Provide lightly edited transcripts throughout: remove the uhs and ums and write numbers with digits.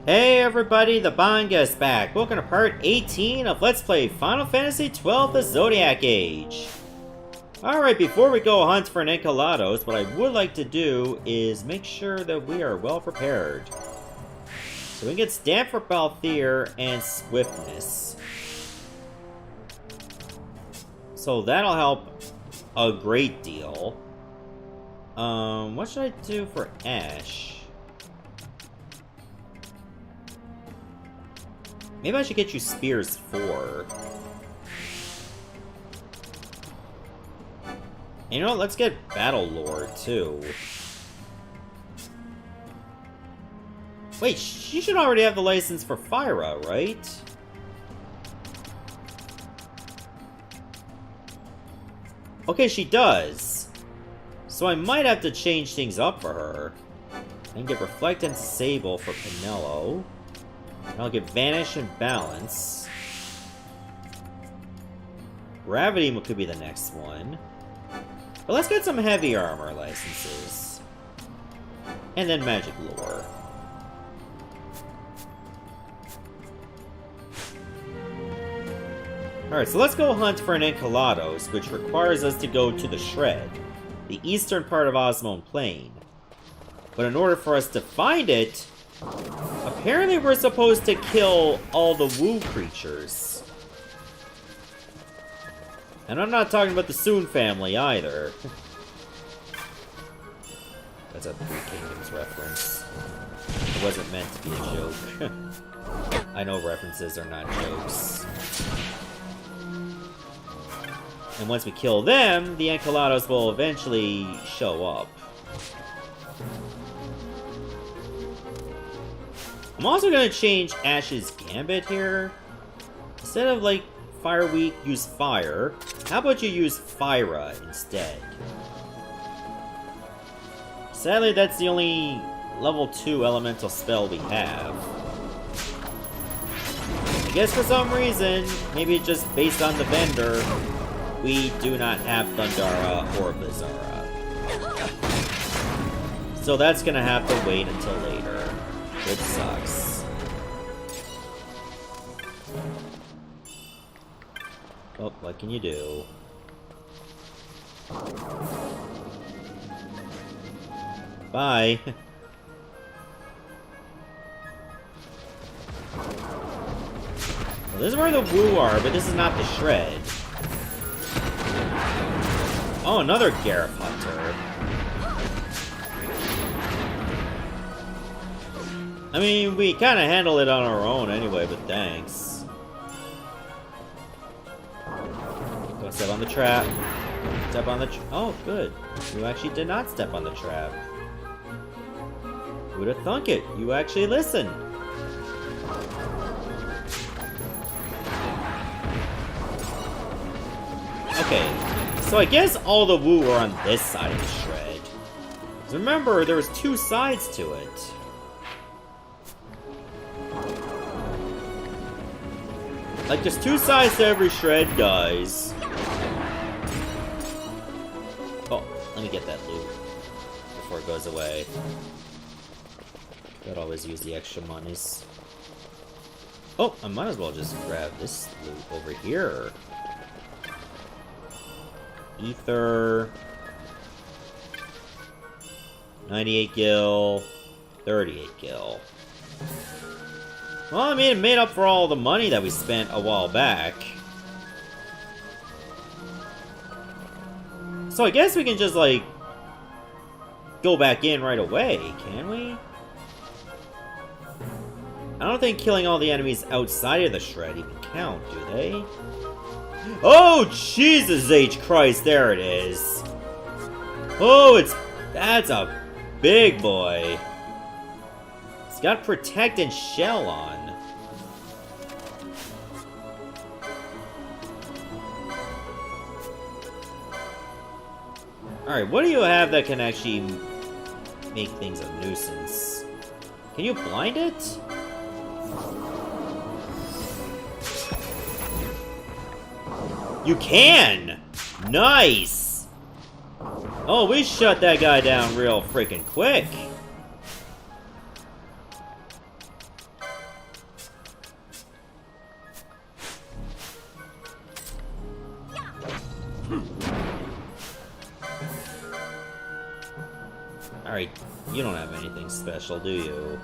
Hey everybody, the Banga's back. Welcome to part 18 of Let's Play Final Fantasy XII The Zodiac Age. Alright, before we go hunt for an Enceladus, what I would like to do is make sure that we are well prepared. So we can get Stamp for Balthier and Swiftness. So that'll help a great deal. What should I do for Ash? Maybe I should get you Spears 4. You know what? Let's get Battle Lord, too. Wait, she should already have the license for Fyra, right? Okay, she does. So I might have to change things up for her. I can get Reflect and Disable for Pinello. And I'll get Vanish and Balance. Gravity could be the next one. But let's get some heavy armor licenses. And then Magic Lore. Alright, so let's go hunt for an Enceladus, which requires us to go to the Shred, the eastern part of Osmone Plain. But in order for us to find it, apparently we're supposed to kill all the Wu creatures. And I'm not talking about the Soon family either. That's a Three Kingdoms reference. It wasn't meant to be a joke. I know references are not jokes. And once we kill them, the Enceladus will eventually show up. I'm also going to change Ash's Gambit here. Instead of, like, Fire Weak, use Fire. How about you use Fyra instead? Sadly, that's the only level 2 elemental spell we have. I guess for some reason, maybe just based on the vendor, we do not have Thundara or Bizarra. So that's going to have to wait until later. Which sucks. Oh, what can you do? Bye. Well, this is where the Wu are, but this is not the Shred. Oh, another Gareth Hunter. I mean, we kind of handle it on our own anyway, but thanks. Don't step on the trap. Step on the oh, good. You actually did not step on the trap. Who'd have thunk it? You actually listened. Okay, so I guess all the Wu are on this side of the Shred. So remember, there was 2 sides to it. Like, there's 2 sides to every Shred, guys. Oh, let me get that loot before it goes away. Gotta always use the extra monies. Oh, I might as well just grab this loot over here. Ether. 98 gil. 38 gil. Well, I mean, it made up for all the money that we spent a while back. So I guess we can just, like, go back in right away, can we? I don't think killing all the enemies outside of the Shred even count, do they? Oh, Jesus H. Christ, there it is. Oh, that's a big boy. It's got Protect and Shell on. Alright, what do you have that can actually make things a nuisance? Can you blind it? You can! Nice! Oh, we shut that guy down real freaking quick. You don't have anything special, do you?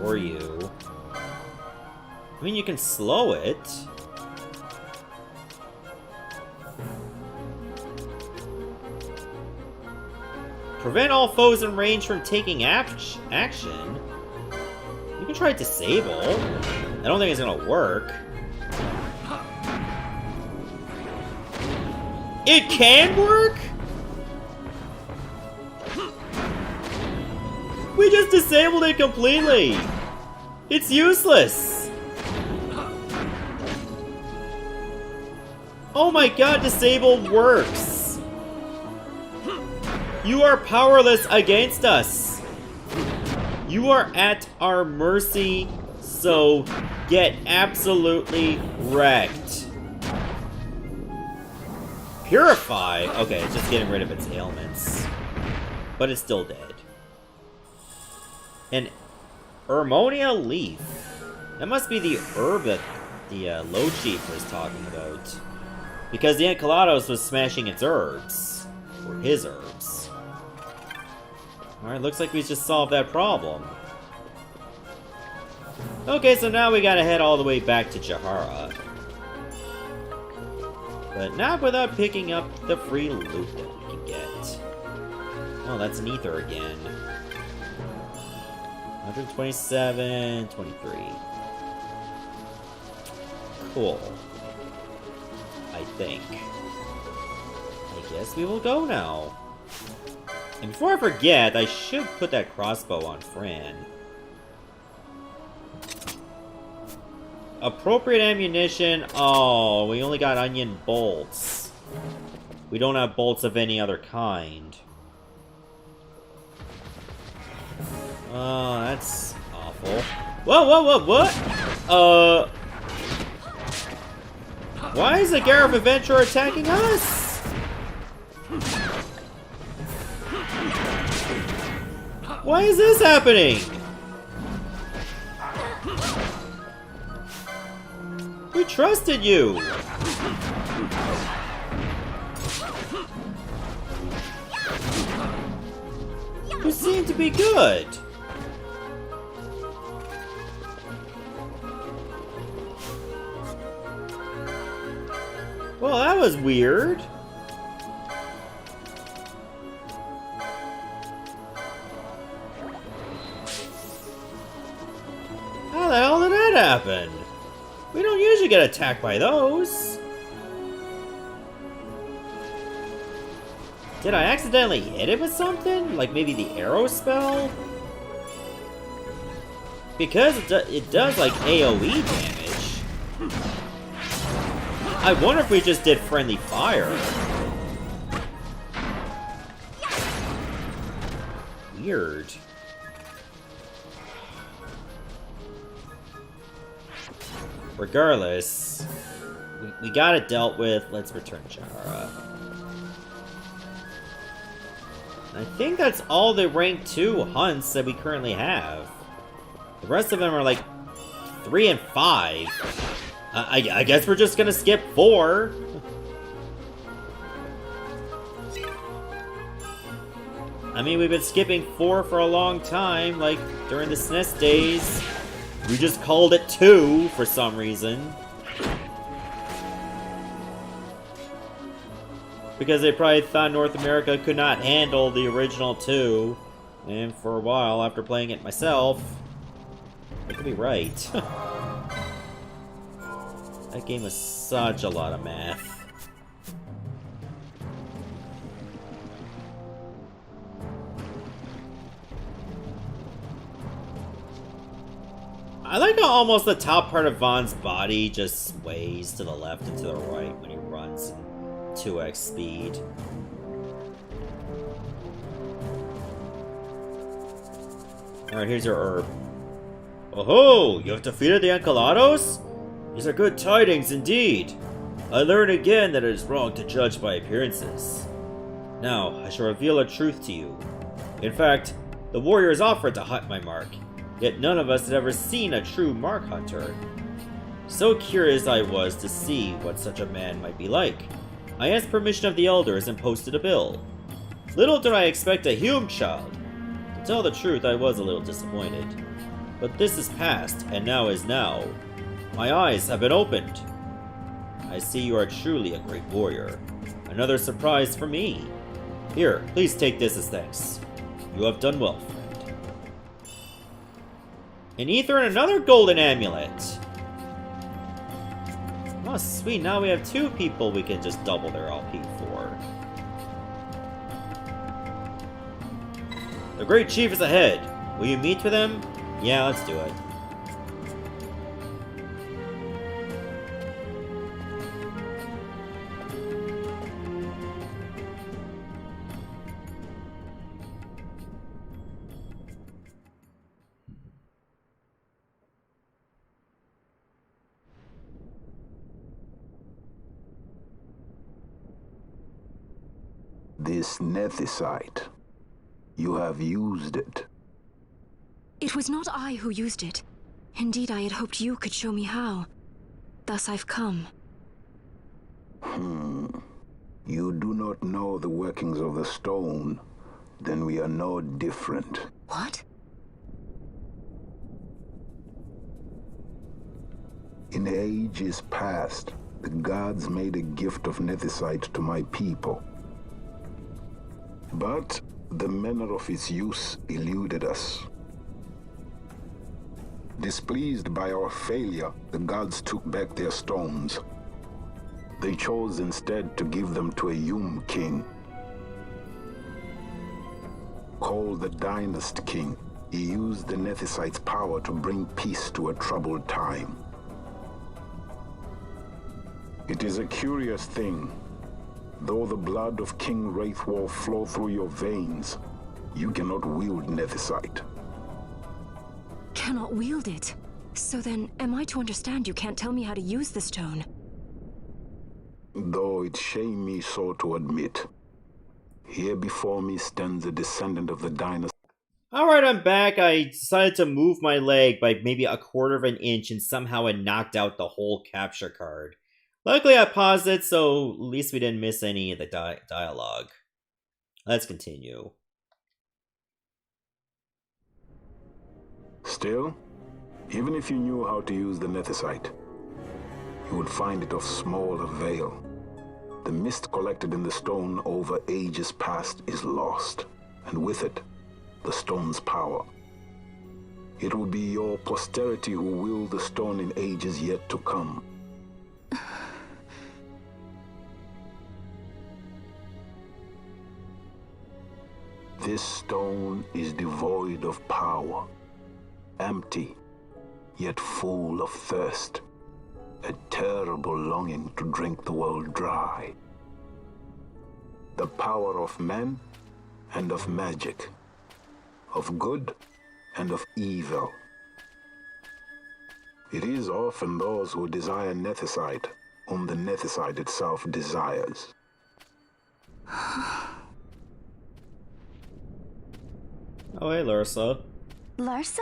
Or you? I mean, you can slow it. Prevent all foes in range from taking action. You can try disable. I don't think it's gonna work. It can work? We just disabled it completely. It's useless. Oh my god, disabled works. You are powerless against us. You are at our mercy, so get absolutely wrecked. Purify? Okay, it's just getting rid of its ailments. But it's still dead. An Ermonia leaf. That must be the herb that the low chief was talking about. Because the Enchilados was smashing its herbs. Or his herbs. Alright, looks like we just solved that problem. Okay, so now we gotta head all the way back to Jahara. But not without picking up the free loot that we can get. Oh, that's an ether again. 127, 23. Cool. I think. I guess we will go now. And before I forget, I should put that crossbow on Fran. Appropriate ammunition. Oh, we only got onion bolts. We don't have bolts of any other kind. Oh, that's awful. Whoa, whoa, whoa, what? Why is the Gareth Adventurer attacking us? Why is this happening? We trusted you! You seem to be good! Well, that was weird. How the hell did that happen? We don't usually get attacked by those. Did I accidentally hit it with something? Like maybe the arrow spell? Because it does like AoE damage. I wonder if we just did friendly fire. Weird. Regardless, we got it dealt with. Let's return Jahara. I think that's all the rank 2 hunts that we currently have. The rest of them are like 3 and 5. I guess we're just gonna skip 4. I mean, we've been skipping 4 for a long time, like during the SNES days. We just called it 2 for some reason. Because they probably thought North America could not handle the original 2. And for a while, after playing it myself, I could be right. That game was such a lot of math. I like how almost the top part of Vaughn's body just sways to the left and to the right when he runs in 2x speed. Alright, here's your herb. Oh-ho! You have defeated the Enchilados? These are good tidings indeed. I learn again that it is wrong to judge by appearances. Now, I shall reveal a truth to you. In fact, the warriors offered to hunt my mark, yet none of us had ever seen a true mark hunter. So curious I was to see what such a man might be like. I asked permission of the elders and posted a bill. Little did I expect a human child. To tell the truth, I was a little disappointed. But this is past, and now is now. My eyes have been opened. I see you are truly a great warrior. Another surprise for me. Here, please take this as thanks. You have done well, friend. An ether and another golden amulet. Oh, sweet. Now we have 2 people we can just double their LP for. The great chief is ahead. Will you meet with him? Yeah, let's do it. This nethicite. You have used it. It was not I who used it. Indeed, I had hoped you could show me how. Thus I've come. You do not know the workings of the stone. Then we are no different. What? In ages past, the gods made a gift of nethicite to my people. But the manner of its use eluded us. Displeased by our failure, the gods took back their stones. They chose instead to give them to a Yum king. Called the Dynast King, he used the nethicite's power to bring peace to a troubled time. It is a curious thing. Though the blood of King Wraithwolf flow through your veins, you cannot wield nethicite. Cannot wield it? So then, am I to understand you can't tell me how to use the stone? Though it shame me so to admit, here before me stands a descendant of the dynasty. Alright, I'm back. I decided to move my leg by maybe 1/4 of an inch and somehow it knocked out the whole capture card. Luckily I paused it, so at least we didn't miss any of the dialogue. Let's continue. Still, even if you knew how to use the nethicite, you would find it of small avail. The mist collected in the stone over ages past is lost, and with it, the stone's power. It will be your posterity who wield the stone in ages yet to come. This stone is devoid of power, empty, yet full of thirst, a terrible longing to drink the world dry. The power of men and of magic, of good and of evil. It is often those who desire nethicite whom the nethicite itself desires. Oh, hey, Larsa. Larsa?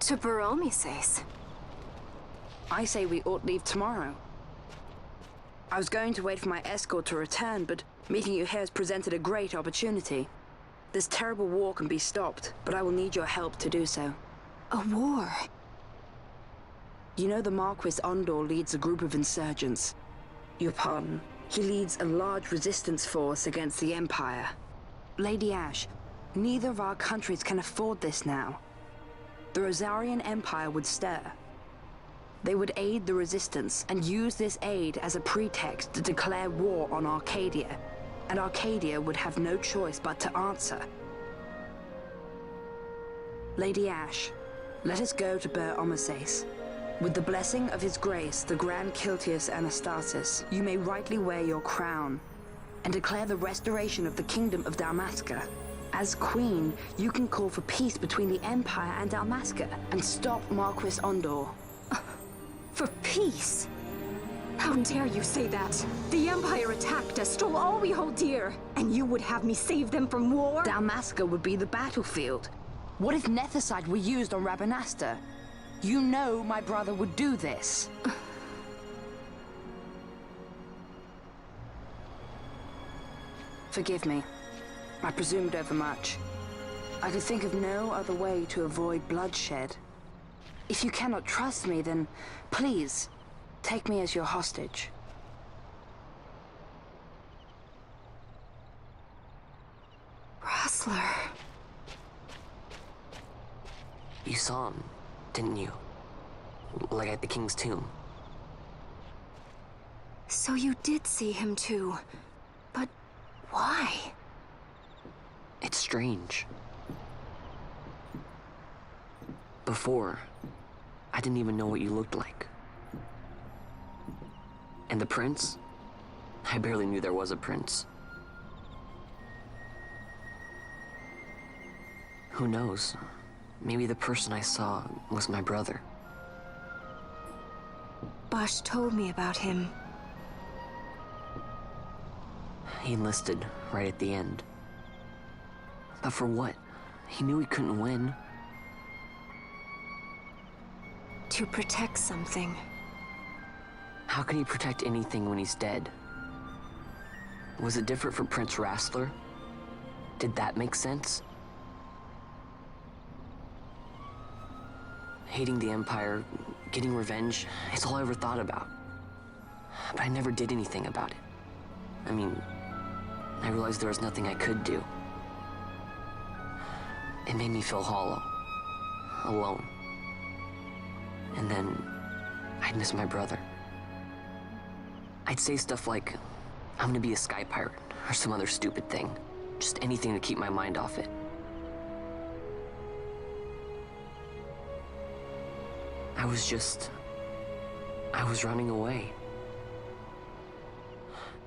To Bur-Omisace. I say we ought leave tomorrow. I was going to wait for my escort to return, but meeting you here has presented a great opportunity. This terrible war can be stopped, but I will need your help to do so. A war? You know the Marquis Ondor leads a group of insurgents. Your pardon. He leads a large resistance force against the Empire. Lady Ash, neither of our countries can afford this now. The Rosarian Empire would stir. They would aid the resistance and use this aid as a pretext to declare war on Arcadia, and Arcadia would have no choice but to answer. Lady Ash, let us go to Bur-Omisace. With the blessing of His Grace, the Gran Kiltias Anastasis, you may rightly wear your crown and declare the restoration of the Kingdom of Dalmasca. As Queen, you can call for peace between the Empire and Dalmasca and stop Marquis Ondor. For peace? How dare you say that? The Empire attacked us, stole all we hold dear, and you would have me save them from war? Dalmasca would be the battlefield. What if Nethicite were used on Rabanasta? You know my brother would do this. Forgive me. I presumed overmuch. I could think of no other way to avoid bloodshed. If you cannot trust me, then please, take me as your hostage. Rustler. You saw him, didn't you? Like at the King's tomb. So you did see him too. But why? It's strange. Before, I didn't even know what you looked like. And the prince? I barely knew there was a prince. Who knows? Maybe the person I saw was my brother. Bosch told me about him. He enlisted right at the end. But for what? He knew he couldn't win. To protect something. How can he protect anything when he's dead? Was it different for Prince Rastler? Did that make sense? Hating the Empire, getting revenge, it's all I ever thought about. But I never did anything about it. I mean, I realized there was nothing I could do. It made me feel hollow, alone. And then, I'd miss my brother. I'd say stuff like, I'm gonna be a sky pirate, or some other stupid thing. Just anything to keep my mind off it. I was running away.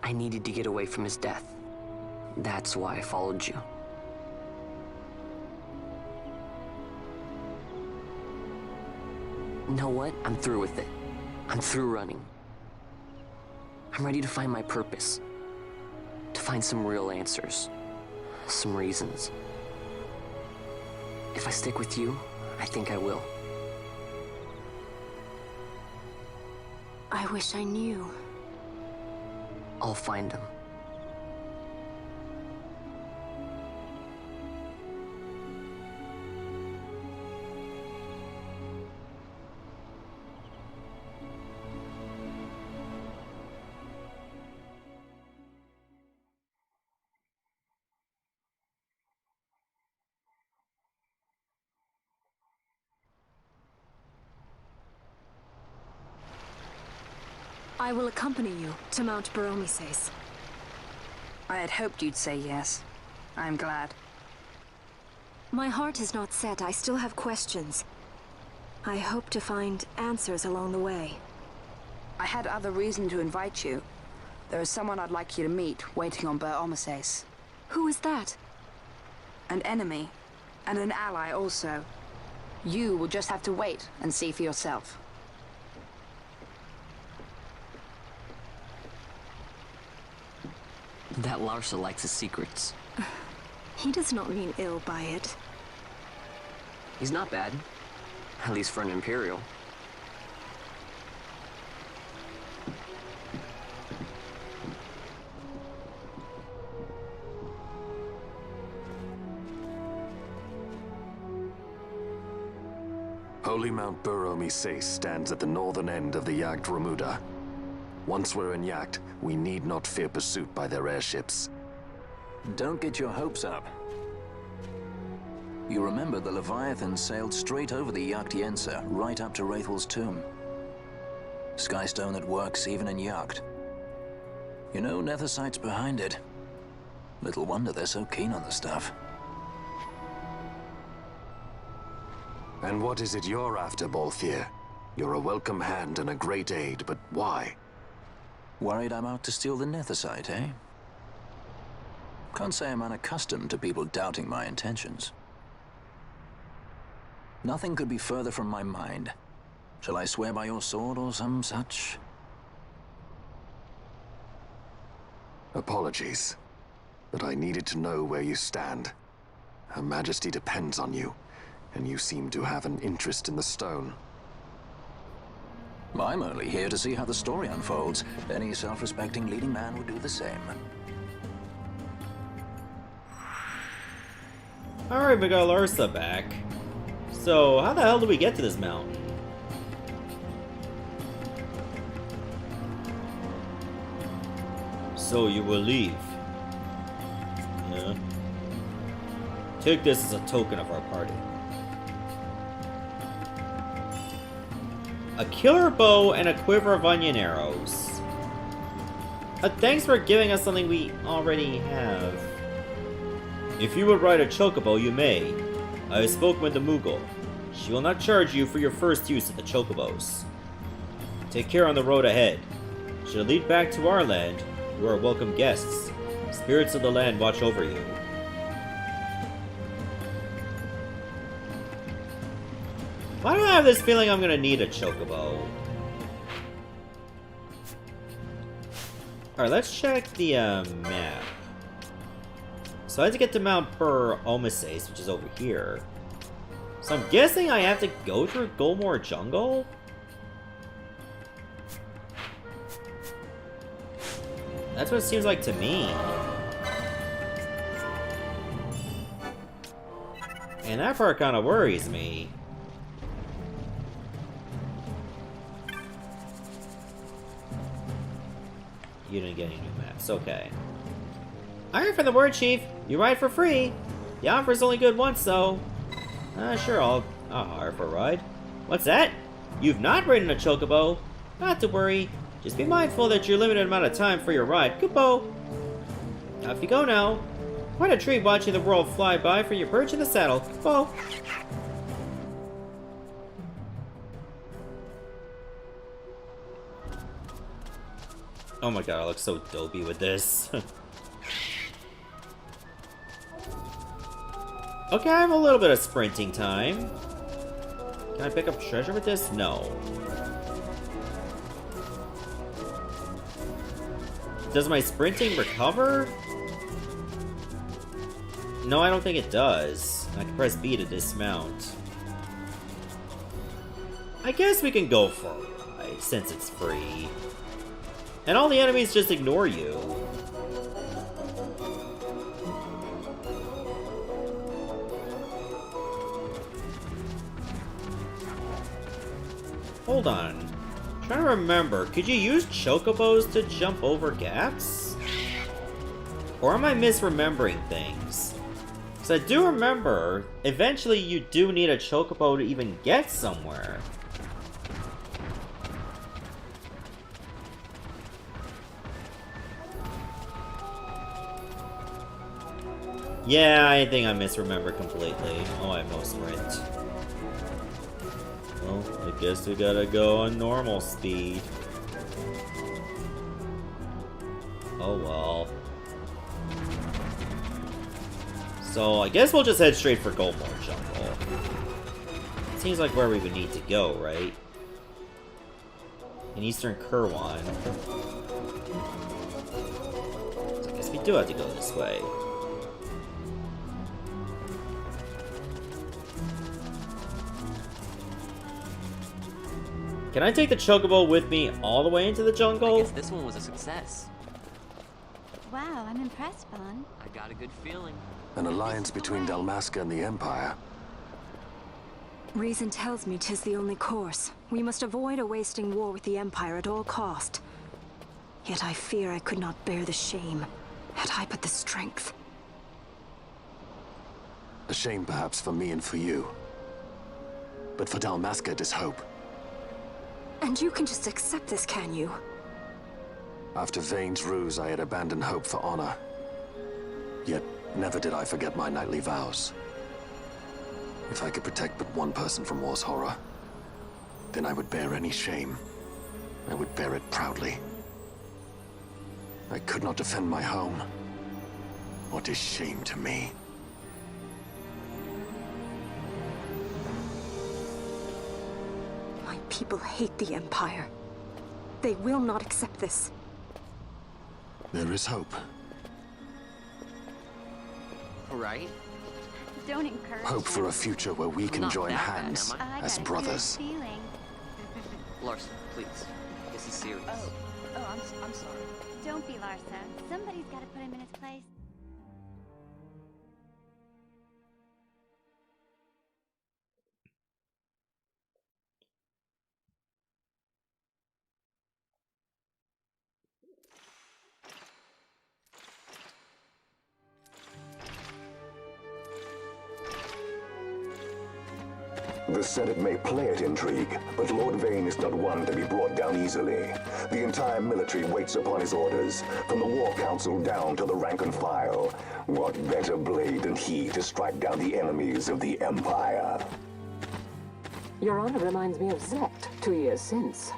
I needed to get away from his death. That's why I followed you. You know what? I'm through with it. I'm through running. I'm ready to find my purpose. To find some real answers. Some reasons. If I stick with you, I think I will. I wish I knew. I'll find him. I will accompany you to Mount Bur-Omisace. I had hoped you'd say yes. I'm glad. My heart is not set. I still have questions. I hope to find answers along the way. I had other reason to invite you. There is someone I'd like you to meet, waiting on Bur-Omisace. Who is that? An enemy, and an ally also. You will just have to wait and see for yourself. That Larsa likes his secrets. He does not mean ill by it. He's not bad. At least for an Imperial. Holy Mount Bur-Omisace stands at the northern end of the Yacht Remuda. Once we're in Yacht, we need not fear pursuit by their airships. Don't get your hopes up. You remember the Leviathan sailed straight over the Yacht right up to Wraithel's tomb. Skystone that works even in Yacht. You know Nethicite's behind it. Little wonder they're so keen on the stuff. And what is it you're after, Balthier? You're a welcome hand and a great aid, but why? Worried I'm out to steal the Nethicite, eh? Can't say I'm unaccustomed to people doubting my intentions. Nothing could be further from my mind. Shall I swear by your sword or some such? Apologies, but I needed to know where you stand. Her Majesty depends on you, and you seem to have an interest in the stone. I'm only here to see how the story unfolds. Any self-respecting leading man would do the same. Alright, we got Larsa back. So, how the hell do we get to this mountain? So you will leave. Yeah. Take this as a token of our party. A killer bow and a quiver of onion arrows. Thanks for giving us something we already have. If you would ride a chocobo, you may. I have spoken with the Moogle. She will not charge you for your first use of the chocobos. Take care on the road ahead. Should it lead back to our land, you are welcome guests. Spirits of the land watch over you. Why do I have this feeling I'm gonna need a chocobo? Alright, let's check the map. So I have to get to Mount Bur-Omisace, which is over here. So I'm guessing I have to go through Golmore Jungle? That's what it seems like to me. And that part kind of worries me. You didn't get any new maps, okay. I heard from the word, Chief. You ride for free. The offer's only good once, though. Sure, I'll hire for a ride. What's that? You've not ridden a chocobo? Not to worry. Just be mindful that you're limited amount of time for your ride. Goodbo. Off you go now. Quite a treat watching the world fly by for your perch in the saddle. Goodbo. Oh my god, I look so dopey with this. Okay, I have a little bit of sprinting time. Can I pick up treasure with this? No. Does my sprinting recover? No, I don't think it does. I can press B to dismount. I guess we can go for a ride, since it's free. And all the enemies just ignore you. Hold on. I'm trying to remember, could you use chocobos to jump over gaps? Or am I misremembering things? Because I do remember, eventually you do need a chocobo to even get somewhere. Yeah, I think I misremember completely. Oh, I have no sprint. Well, I guess we gotta go on normal speed. Oh well. So, I guess we'll just head straight for Golmore Jungle. Seems like where we would need to go, right? In Eastern Kirwan. So I guess we do have to go this way. Can I take the chocobo with me all the way into the jungle? I guess this one was a success. Wow, I'm impressed, Bon. I got a good feeling. An alliance between Dalmasca and the Empire. Reason tells me 'tis the only course. We must avoid a wasting war with the Empire at all cost. Yet I fear I could not bear the shame, had I but the strength. A shame perhaps for me and for you. But for Dalmasca it is hope. And you can just accept this, can you? After Vane's ruse, I had abandoned hope for honor. Yet, never did I forget my knightly vows. If I could protect but one person from war's horror, then I would bear any shame. I would bear it proudly. I could not defend my home. What is shame to me? My people hate the Empire. They will not accept this. There is hope. Right? Don't encourage Hope for him. a future where we can Not join that bad, hands am I? as got a brothers. good feeling. Larsa, please. This is serious. I'm sorry. Don't be Larsa. Somebody's got to put him in his place. The Senate may play at intrigue, but Lord Vayne is not one to be brought down easily. The entire military waits upon his orders, from the War Council down to the rank and file. What better blade than he to strike down the enemies of the Empire? Your Honor reminds me of Zekt 2 years since.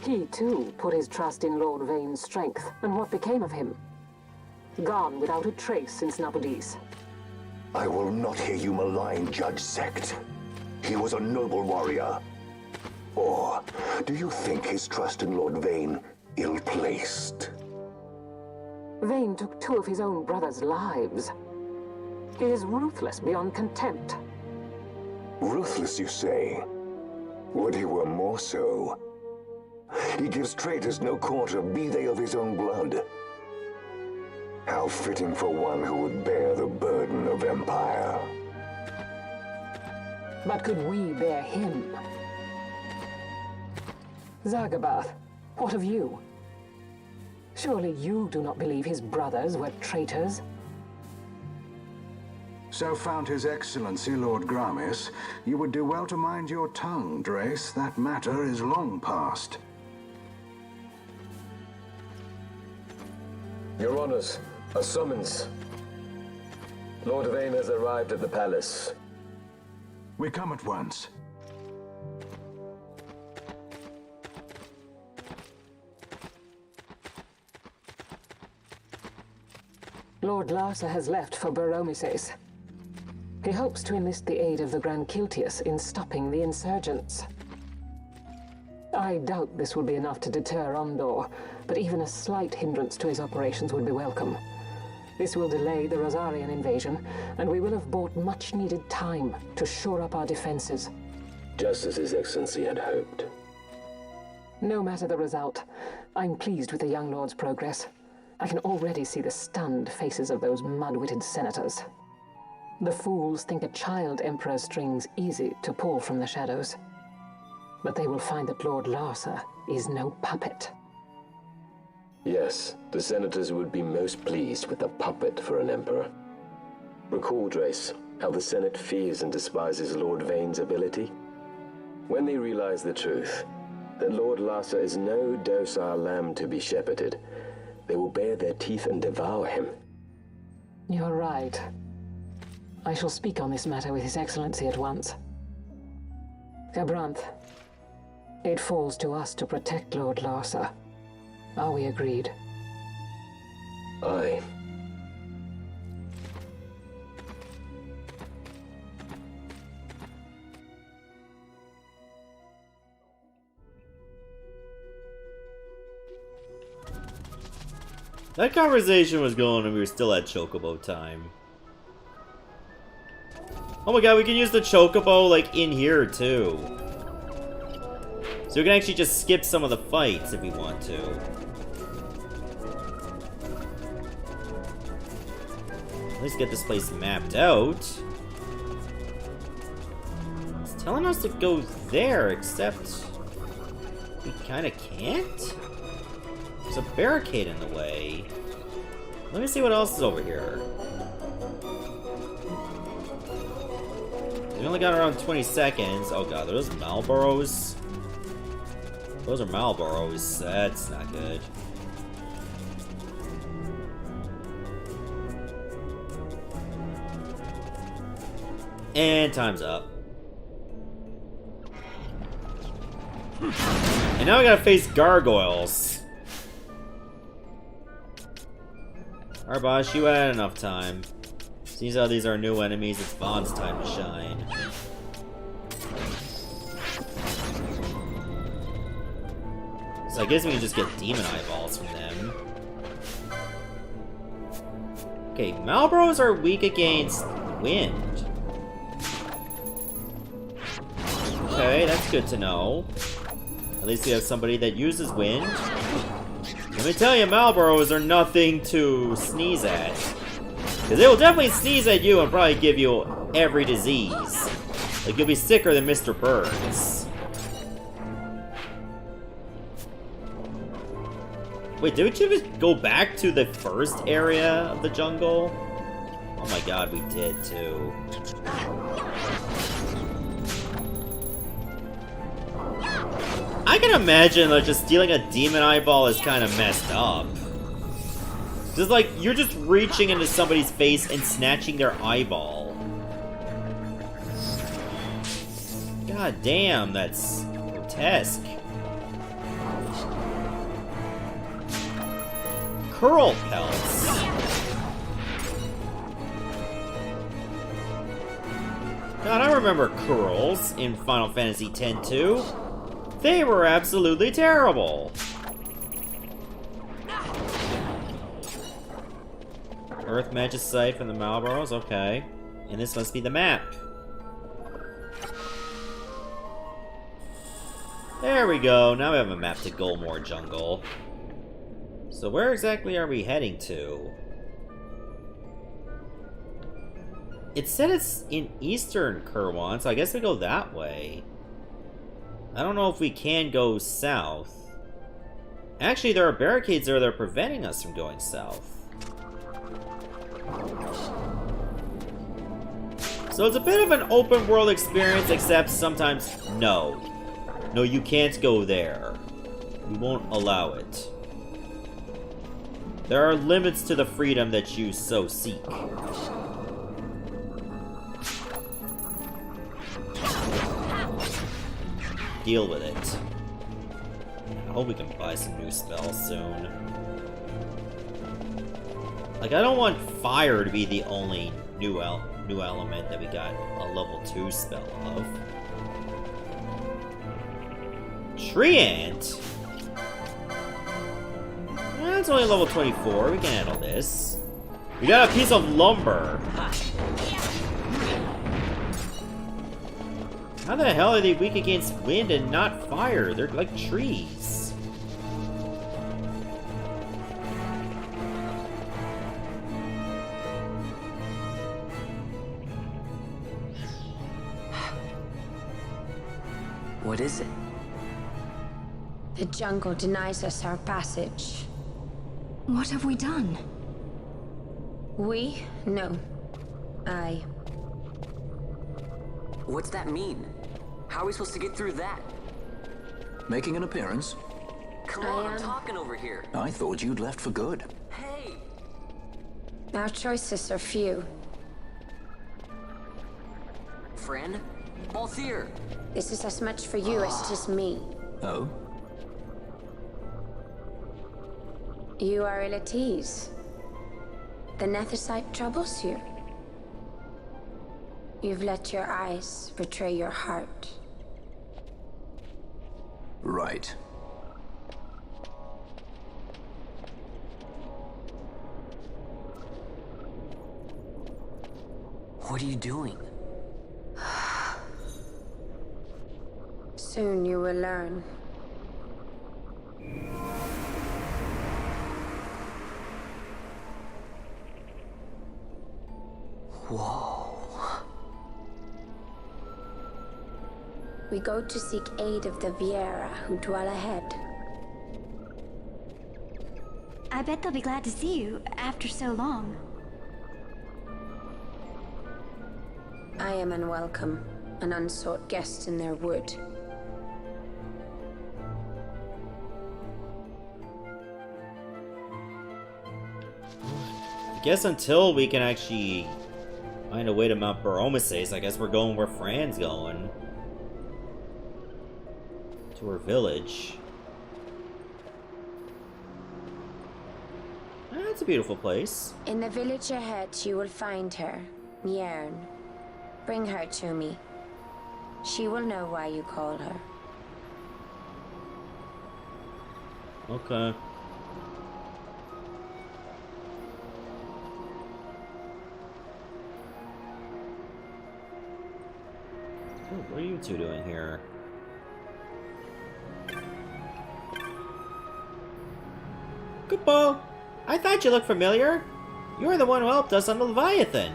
He, too, put his trust in Lord Vayne's strength, and what became of him? Gone without a trace since Napodis. I will not hear you malign Judge Zekt. He was a noble warrior. Or do you think his trust in Lord Vayne ill-placed? Vayne took 2 of his own brothers' lives. He is ruthless beyond contempt. Ruthless, you say? Would he were more so. He gives traitors no quarter, be they of his own blood. How fitting for one who would bear the burden of empire. But could we bear him? Zagabath, what of you? Surely you do not believe his brothers were traitors? So found His Excellency Lord Gramis, you would do well to mind your tongue, Drace. That matter is long past. Your Honors, a summons. Lord Vayne has arrived at the palace. We come at once. Lord Larsa has left for Bur-Omisace. He hopes to enlist the aid of the Gran Kiltias in stopping the insurgents. I doubt this will be enough to deter Ondor, but even a slight hindrance to his operations would be welcome. This will delay the Rosarian invasion, and we will have bought much-needed time to shore up our defenses. Just as His Excellency had hoped. No matter the result, I'm pleased with the young lord's progress. I can already see the stunned faces of those mud-witted senators. The fools think a child emperor's strings easy to pull from the shadows. But they will find that Lord Larsa is no puppet. Yes, the senators would be most pleased with a puppet for an emperor. Recall, Drace, how the Senate fears and despises Lord Vayne's ability. When they realize the truth, that Lord Larsa is no docile lamb to be shepherded, they will bare their teeth and devour him. You're right. I shall speak on this matter with His Excellency at once. Gabranth, it falls to us to protect Lord Larsa. Are we agreed? Aye. That conversation was going and we were still at Chocobo time. Oh my god, we can use the Chocobo, like, in here, too. So we can actually just skip some of the fights if we want to. At least get this place mapped out. It's telling us to go there, except we kinda can't? There's a barricade in the way. Let me see what else is over here. We only got around 20 seconds. Oh god, are those Malboros? Those are Malboros. That's not good. And time's up. And now we gotta face gargoyles. Alright, boss, you had enough time. Seems how these are new enemies, it's Vaughn's time to shine. So I guess we can just get demon eyeballs from them. Okay, Malboros are weak against wind. Okay, that's good to know. At least we have somebody that uses wind. Let me tell you, Malboros are nothing to sneeze at. Because they will definitely sneeze at you and probably give you every disease. Like, you'll be sicker than Mr. Burns. Wait, did we just go back to the first area of the jungle? Oh my god, we did too. I can imagine like just stealing a demon eyeball is kind of messed up. Just like, you're just reaching into somebody's face and snatching their eyeball. God damn, that's grotesque. Curl pelts. God, I remember curls in Final Fantasy X too. They were absolutely terrible. Earth Magicite from the Malboros, okay. And this must be the map. There we go, now we have a map to Golmore Jungle. So where exactly are we heading to? It said it's in Eastern Kirwan, so I guess we go that way. I don't know if we can go south. Actually, there are barricades there that are preventing us from going south. So it's a bit of an open world experience, except sometimes no. No, you can't go there. We won't allow it. There are limits to the freedom that you so seek. Deal with it. I hope we can buy some new spells soon. Like, I don't want fire to be the only new element that we got a level 2 spell of. Treant? That's only level 24. We can handle this. We got a piece of lumber. How the hell are they weak against wind and not fire? They're like trees. What is it? The jungle denies us our passage. What have we done? We? No. I. What's that mean? How are we supposed to get through that? Making an appearance? Come on, I'm talking over here. I thought you'd left for good. Hey! Our choices are few. Friend? Balthier! This is as much for you as it is me. Oh? You are ill at ease. The Nethicite troubles you. You've let your eyes betray your heart. Right. What are you doing? Soon you will learn. Whoa. We go to seek aid of the Viera who dwell ahead. I bet they'll be glad to see you after so long. I am unwelcome, an unsought guest in their wood. I guess until we can actually find a way to Mount Bur-Omisace, I guess we're going where Fran's going. To her village. That's a beautiful place. In the village ahead, you will find her, Nyearn. Bring her to me. She will know why you call her. Okay. What are you two doing here? Kupo! I thought you looked familiar. You were the one who helped us on the Leviathan.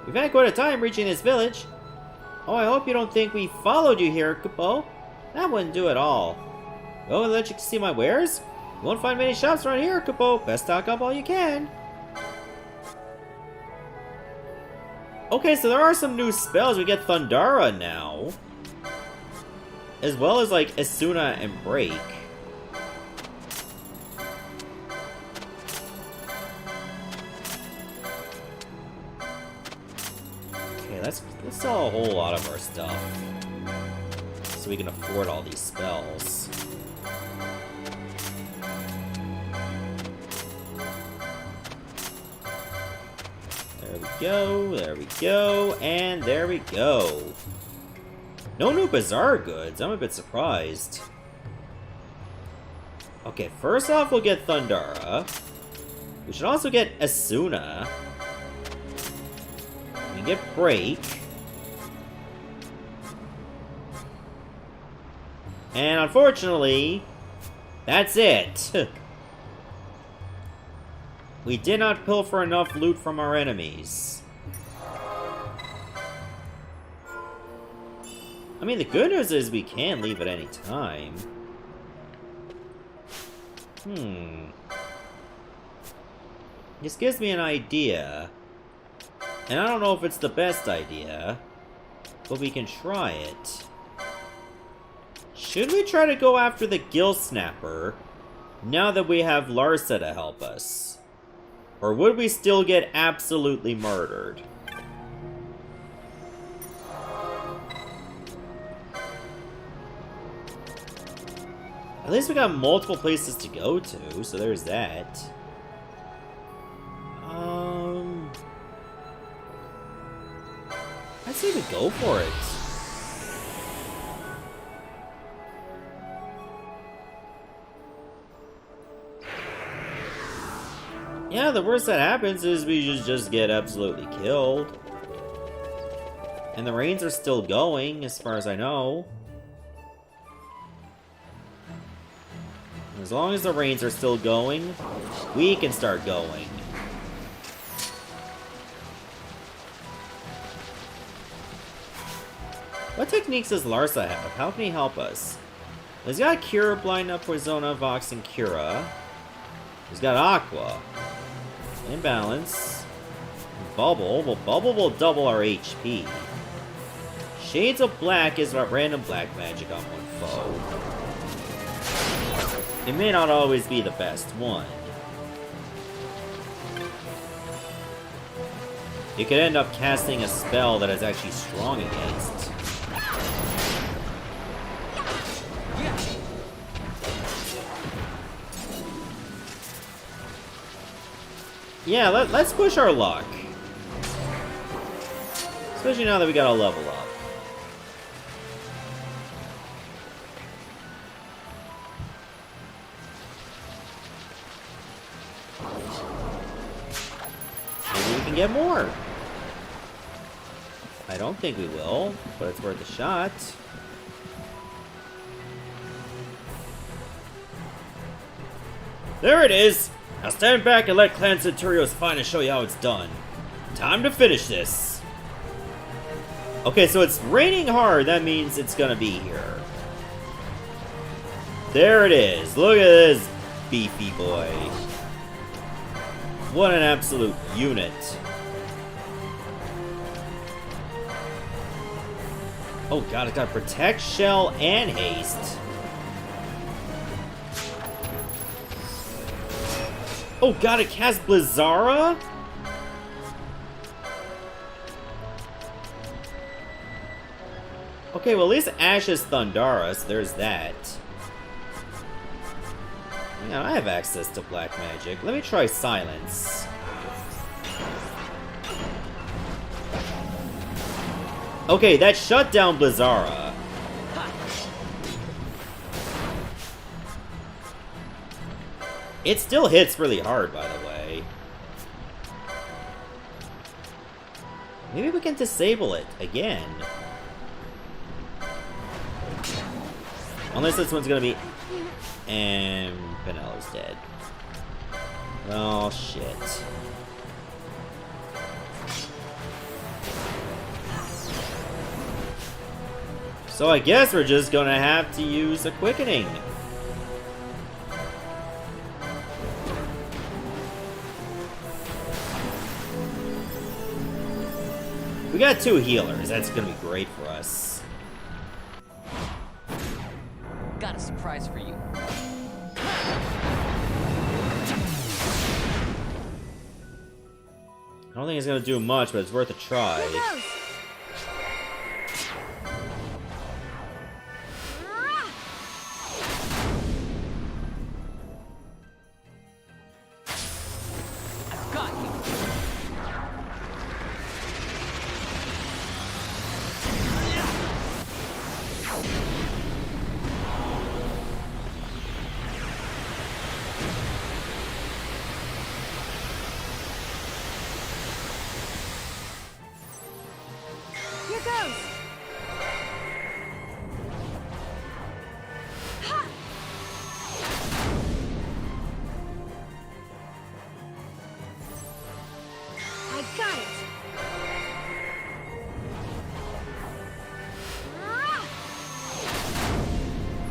We've had quite a time reaching this village. Oh, I hope you don't think we followed you here, Kupo. That wouldn't do at all. Well, I'll let you see my wares. You won't find many shops around here, Kupo. Best stock up all you can. Okay, so there are some new spells. We get Thundara now. As well as, like, Asuna and Break. Okay, let's sell a whole lot of our stuff. So we can afford all these spells. There we go, and there we go. No new Bazaar goods. I'm a bit surprised. Okay, first off, we'll get Thundara. We should also get Asuna. We can get Break. And unfortunately, that's it. We did not pilfer enough loot from our enemies. I mean, the good news is we can leave at any time. This gives me an idea. And I don't know if it's the best idea, but we can try it. Should we try to go after the Gil Snapper now that we have Larsa to help us? Or would we still get absolutely murdered? At least we got multiple places to go to, so there's that. Let's even go for it. Yeah, the worst that happens is we just get absolutely killed. And the rains are still going, as far as I know. As long as the rains are still going, we can start going. What techniques does Larsa have? How can he help us? He's got Cure, Blind Up, Poisona, Vox, and Cura. He's got Aqua. Imbalance. Bubble. Well, Bubble will double our HP. Shades of Black is our random black magic on one foe. It may not always be the best one. You could end up casting a spell that is actually strong against. Yeah, let's push our luck. Especially now that we got a level up. Maybe we can get more. I don't think we will, but it's worth a shot. There it is! Now stand back and let Clan Centurio's finest show you how it's done. Time to finish this. Okay, so it's raining hard. That means it's gonna be here. There it is. Look at this beefy boy. What an absolute unit. Oh god, it's got Protect, Shell, and Haste. Oh god, it casts Blizzara? Okay, well at least Ash is Thundara, so there's that. Yeah, I have access to black magic. Let me try Silence. Okay, that shut down Blizzara. It still hits really hard, by the way. Maybe we can disable it again. Unless this one's gonna be... And Penelo's dead. Oh, shit. So I guess we're just gonna have to use a quickening. We got 2 healers. That's gonna be great for us. Got a surprise for you. I don't think it's gonna do much, but it's worth a try.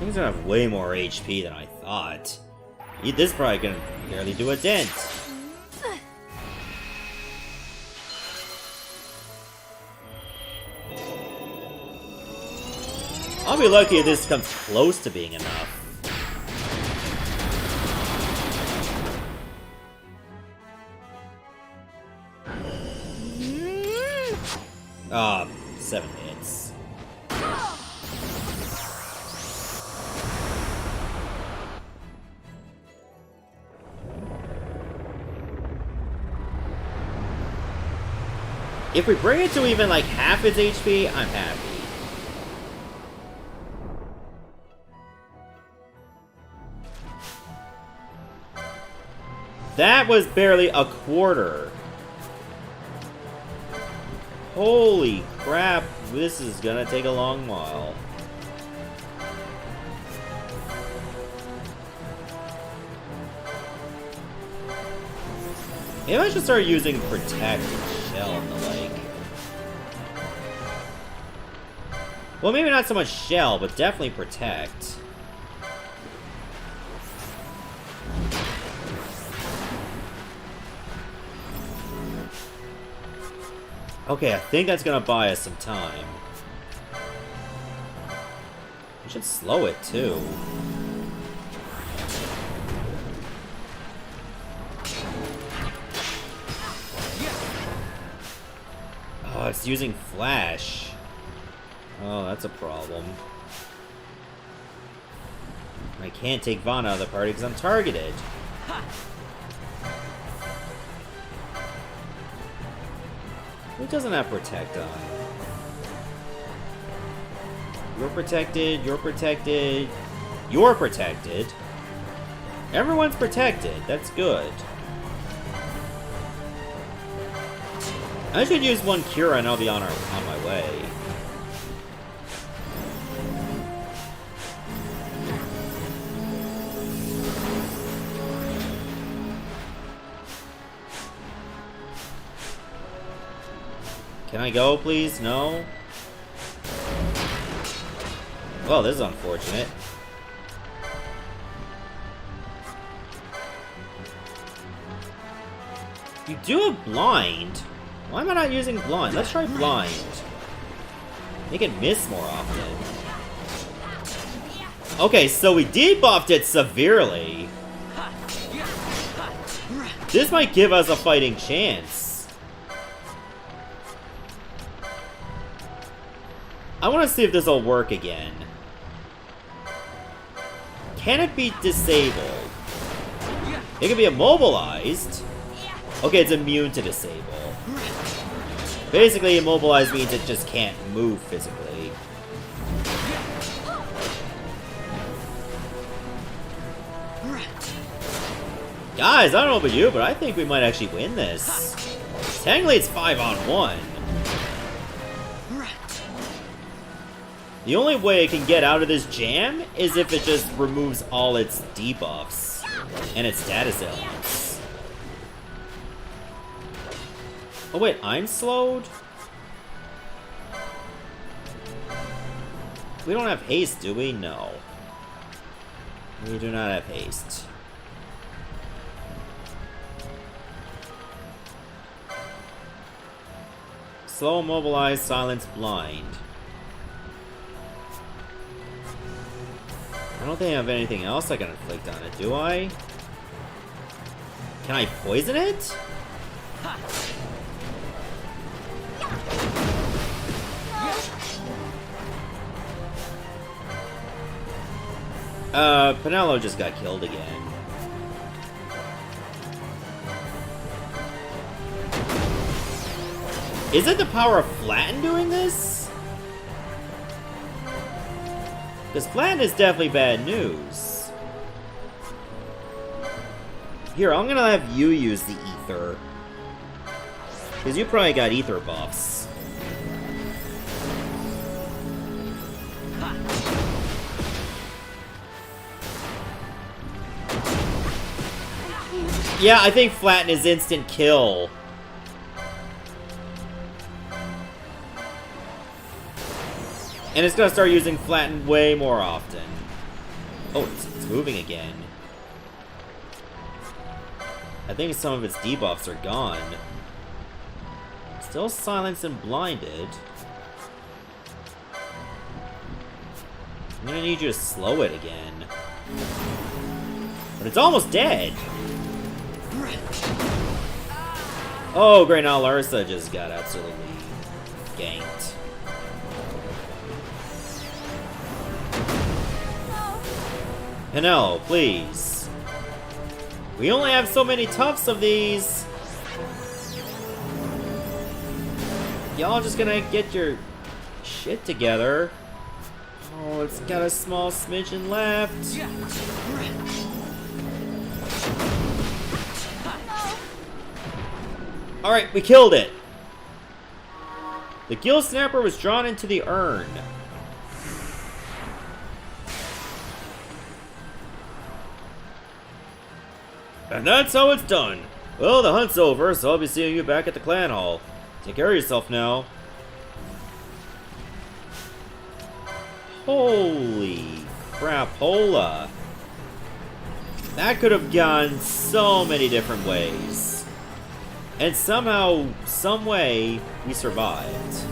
He's gonna have way more HP than I thought. This is probably gonna barely do a dent. I'll be lucky if this comes close to being enough. 7 hits. If we bring it to even like half its HP, I'm happy. That was barely a quarter. Holy crap, this is gonna take a long while. Maybe I should start using Protect and Shell and the like. Well, maybe not so much Shell, but definitely Protect. Okay, I think that's gonna buy us some time. We should slow it too. Oh, it's using Flash. Oh, that's a problem. I can't take Vaughn out of the party because I'm targeted. Who doesn't have Protect on? You're protected, you're protected, you're protected. Everyone's protected, that's good. I should use one Cura and I'll be on my way. Can I go, please? No? Well, this is unfortunate. You do have Blind. Why am I not using Blind? Let's try Blind. Make it miss more often. Okay, so we debuffed it severely. This might give us a fighting chance. I want to see if this will work again. Can it be disabled? It can be immobilized. Okay, it's immune to disable. Basically, immobilized means it just can't move physically. Guys, I don't know about you, but I think we might actually win this. Technically, it's 5-on-1. The only way it can get out of this jam is if it just removes all its debuffs and its status elements. Oh wait, I'm slowed? We don't have haste, do we? No. We do not have haste. Slow, mobilize, silence, blind. I don't think I have anything else I can inflict on it, do I? Can I poison it? Penelo just got killed again. Is it the power of Flatten doing this? Because Flatten is definitely bad news. Here, I'm gonna have you use the ether. Because you probably got ether buffs. Yeah, I think Flatten is instant kill. And it's gonna start using Flatten way more often. Oh, it's moving again. I think some of its debuffs are gone. Still silenced and blinded. I'm gonna need you to slow it again. But it's almost dead! Oh, great, now Larsa just got absolutely ganked. Penelo, please. We only have so many tufts of these. Y'all just gonna get your shit together. Oh, it's got a small smidgen left. Alright, we killed it. The Gil Snapper was drawn into the urn. And that's how it's done. Well, the hunt's over, so I'll be seeing you back at the clan hall. Take care of yourself now. Holy crapola. That could have gone so many different ways. And somehow, some way, we survived.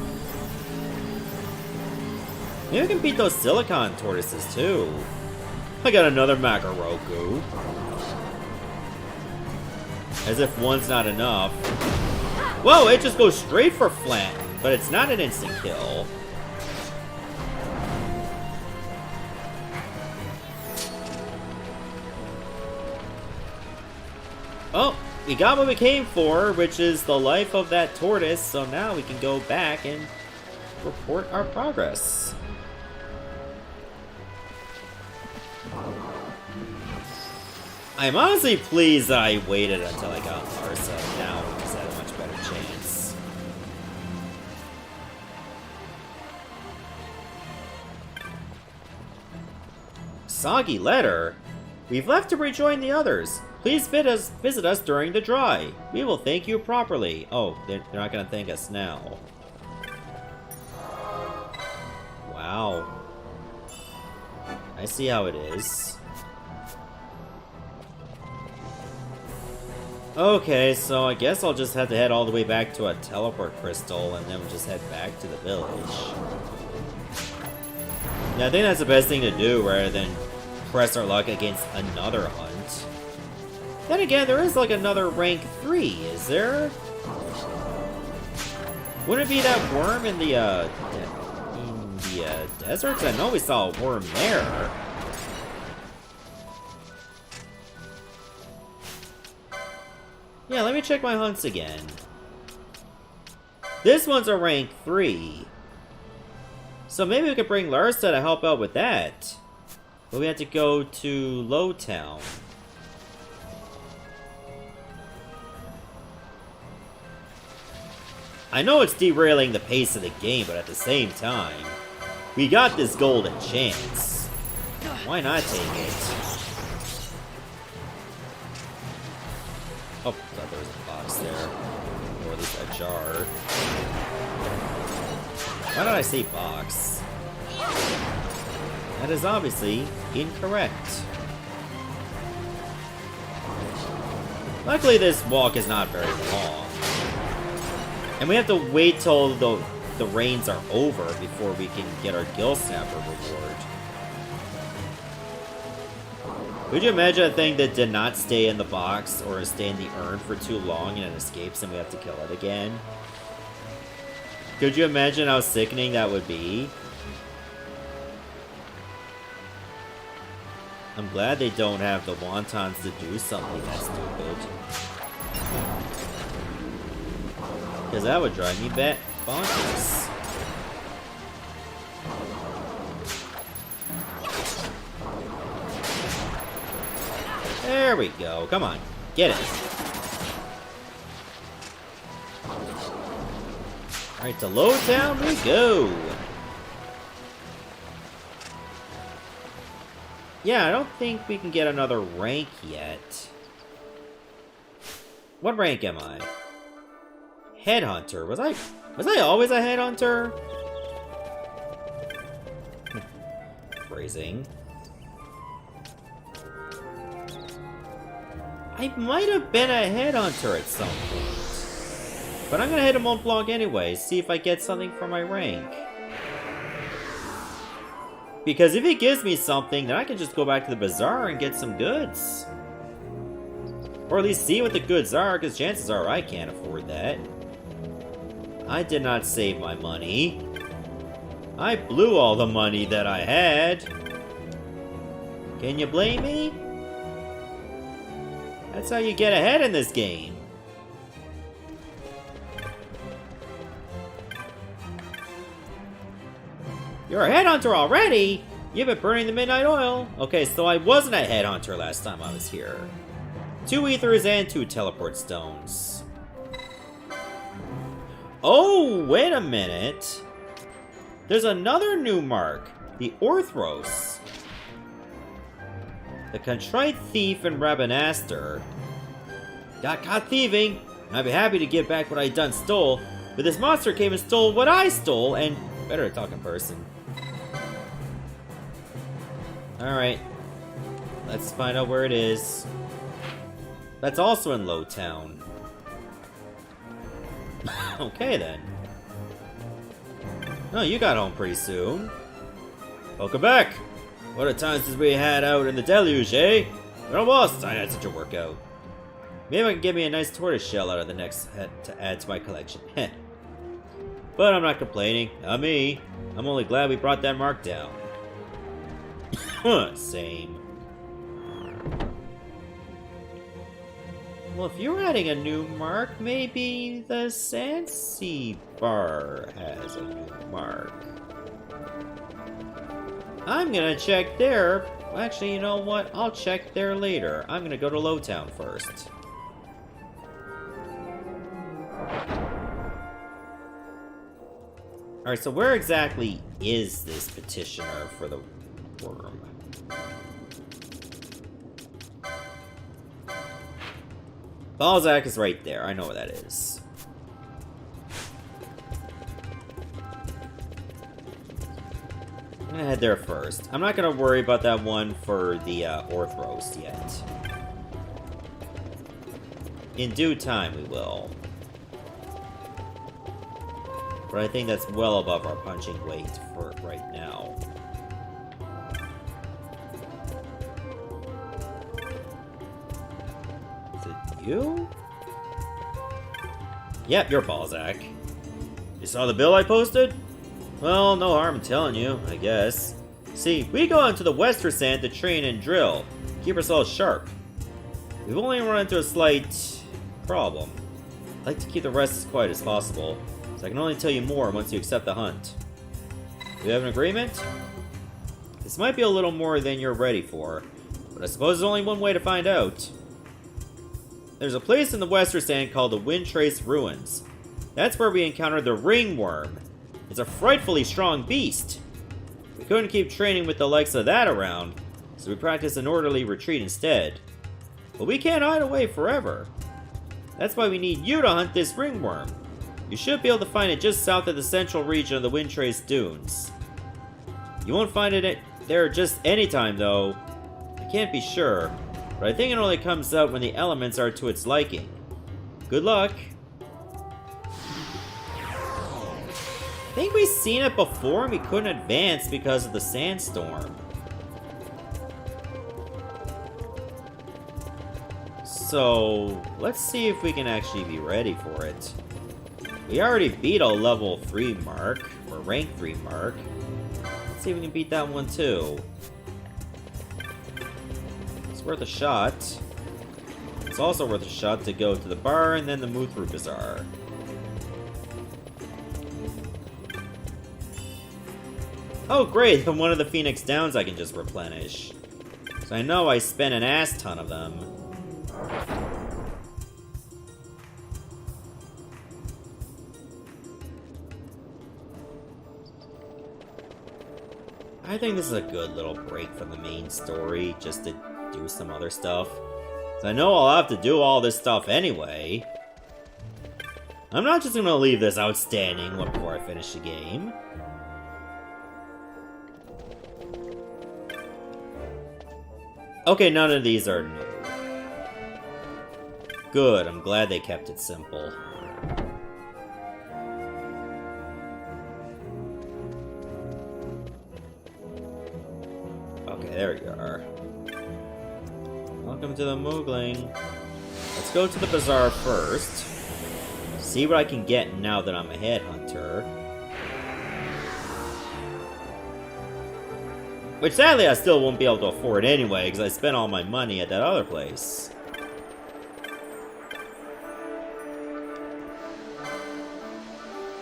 Maybe we can beat those silicon tortoises too. I got another Makaroku. As if one's not enough. Whoa, it just goes straight for Flatten, but it's not an instant kill. Oh, we got what we came for, which is the life of that tortoise, so now we can go back and report our progress. I'm honestly pleased that I waited until I got Larsa. Now we just had a much better chance. Soggy letter? We've left to rejoin the others. Please visit us during the dry. We will thank you properly. Oh, they're not going to thank us now. Wow. I see how it is. Okay, so I guess I'll just have to head all the way back to a teleport crystal and then we'll just head back to the village. Yeah, I think that's the best thing to do rather than press our luck against another hunt. Then again, there is like another rank 3, is there? Wouldn't it be that worm in the deserts? I know we saw a worm there. Yeah, let me check my hunts again. This one's a rank 3. So maybe we could bring Larsa to help out with that. But we have to go to Lowtown. I know it's derailing the pace of the game, but at the same time, We got this golden chance. Why not take it? Oh, I thought there was a box there. Or at least a jar. Why did I say box? That is obviously incorrect. Luckily, this walk is not very long. And we have to wait till the rains are over before we can get our Gil Snapper reward. Could you imagine a thing that did not stay in the box or stay in the urn for too long and it escapes and we have to kill it again? Could you imagine how sickening that would be? I'm glad they don't have the wontons to do something that stupid. Because that would drive me bonkers. There we go. Come on. Get it. Alright, to Lowtown we go. Yeah, I don't think we can get another rank yet. What rank am I? Headhunter. Was I always a headhunter? Phrasing. I might have been a headhunter at some point. But I'm gonna hit a Mont Blanc anyway, see if I get something for my rank. Because if it gives me something, then I can just go back to the bazaar and get some goods. Or at least see what the goods are, because chances are I can't afford that. I did not save my money. I blew all the money that I had. Can you blame me? That's how you get ahead in this game. You're a headhunter already? You've been burning the midnight oil. Okay, so I wasn't a headhunter last time I was here. 2 ethers and 2 teleport stones. Oh, wait a minute. There's another new mark. The Orthros. The Contrite Thief and Rabinaster. Got caught thieving. I'd be happy to give back what I done stole. But this monster came and stole what I stole, and better to talk in person. Alright. Let's find out where it is. That's also in Lowtown. Okay then. Oh, you got home pretty soon. Welcome back! What a time since we had out in the deluge, eh? Well, boss, I had such a workout. Maybe I can get me a nice tortoise shell out of the next head to add to my collection. Heh. But I'm not complaining. Not me. I'm only glad we brought that mark down. Same. Well, if you're adding a new mark, maybe the Sansi bar has a new mark. I'm gonna check there. Actually, you know what? I'll check there later. I'm gonna go to Lowtown first. Alright, so where exactly is this petitioner for the worm? Balzac is right there. I know where that is. I'm gonna head there first. I'm not gonna worry about that one for the Orthros yet. In due time, we will. But I think that's well above our punching weight for right now. Is it you? Yep, you're Balzac. You saw the bill I posted? Well, no harm in telling you, I guess. See, we go out to the Western Sand to train and drill. Keep ourselves sharp. We've only run into a slight problem. I'd like to keep the rest as quiet as possible, so I can only tell you more once you accept the hunt. Do we have an agreement? This might be a little more than you're ready for, but I suppose there's only one way to find out. There's a place in the Western Sand called the Windtrace Ruins. That's where we encountered the Ring Wyrm. It's a frightfully strong beast. We couldn't keep training with the likes of that around, so we practiced an orderly retreat instead. But we can't hide away forever. That's why we need you to hunt this Ring Wyrm. You should be able to find it just south of the central region of the Windtrace Dunes. You won't find it there just any time, though. I can't be sure, but I think it only comes out when the elements are to its liking. Good luck! I think we've seen it before and we couldn't advance because of the sandstorm. So, let's see if we can actually be ready for it. We already beat a level 3 mark, or rank 3 mark. Let's see if we can beat that one too. It's worth a shot. It's also worth a shot to go to the bar and then the Muthru Bazaar. Oh great, then one of the Phoenix Downs I can just replenish. So I know I spent an ass ton of them. I think this is a good little break from the main story, just to do some other stuff. So I know I'll have to do all this stuff anyway. I'm not just gonna leave this outstanding before I finish the game. Okay, none of these are new. Good, I'm glad they kept it simple. Okay, there you are. Welcome to the Moogling. Let's go to the bazaar first. See what I can get now that I'm a headhunter. Which sadly I still won't be able to afford anyway, because I spent all my money at that other place.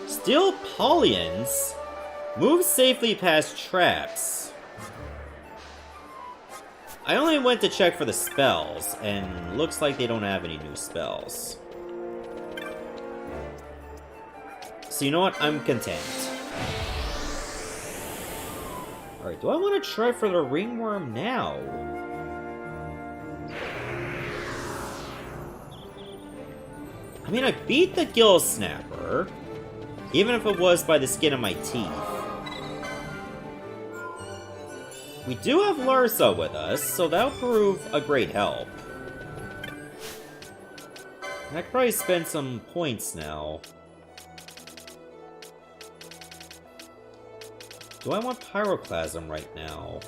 Steel Polions? Move safely past traps. I only went to check for the spells, and looks like they don't have any new spells. So you know what? I'm content. Alright, do I want to try for the Ring Wyrm now? I mean, I beat the Gil Snapper, even if it was by the skin of my teeth. We do have Larsa with us, so that'll prove a great help. I could probably spend some points now. Do I want Pyroclasm right now?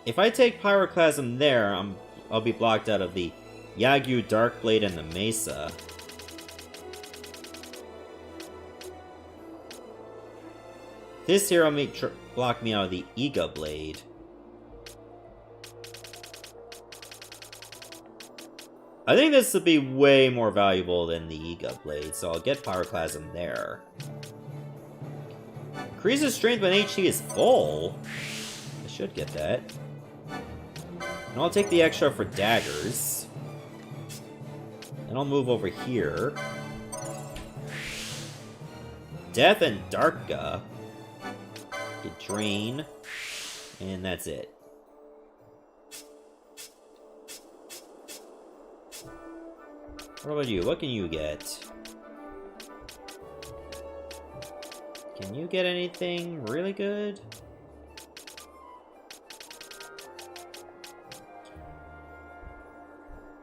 If I take Pyroclasm there, I'll be blocked out of the Yagyu Darkblade and the Mesa. This here will block me out of the Iga Blade. I think this would be way more valuable than the Iga Blade, so I'll get Pyroclasm there. Increases strength when HP is full. I should get that. And I'll take the extra for daggers. And I'll move over here. Death and Darka. Get Drain. And that's it. What about you? What can you get? Can you get anything really good?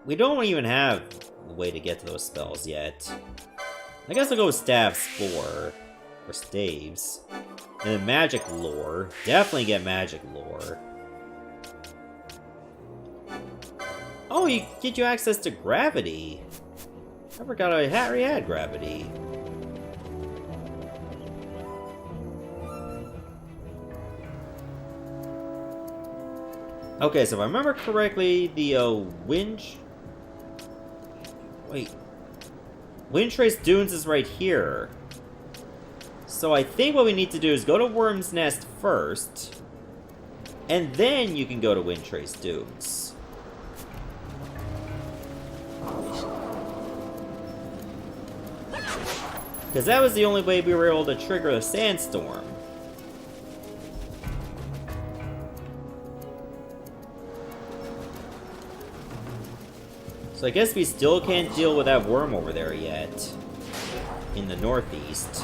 We don't even have a way to get to those spells yet. I guess I'll go with Staff Spore. Or Staves. And then Magic Lore. Definitely get Magic Lore. Oh, you get you access to Gravity. I forgot I already had Gravity. Okay, so if I remember correctly, the Windtrace Dunes is right here. So I think what we need to do is go to Wyrm's Nest first, and then you can go to Windtrace Dunes. Because that was the only way we were able to trigger a sandstorm. So I guess we still can't deal with that worm over there yet. In the northeast.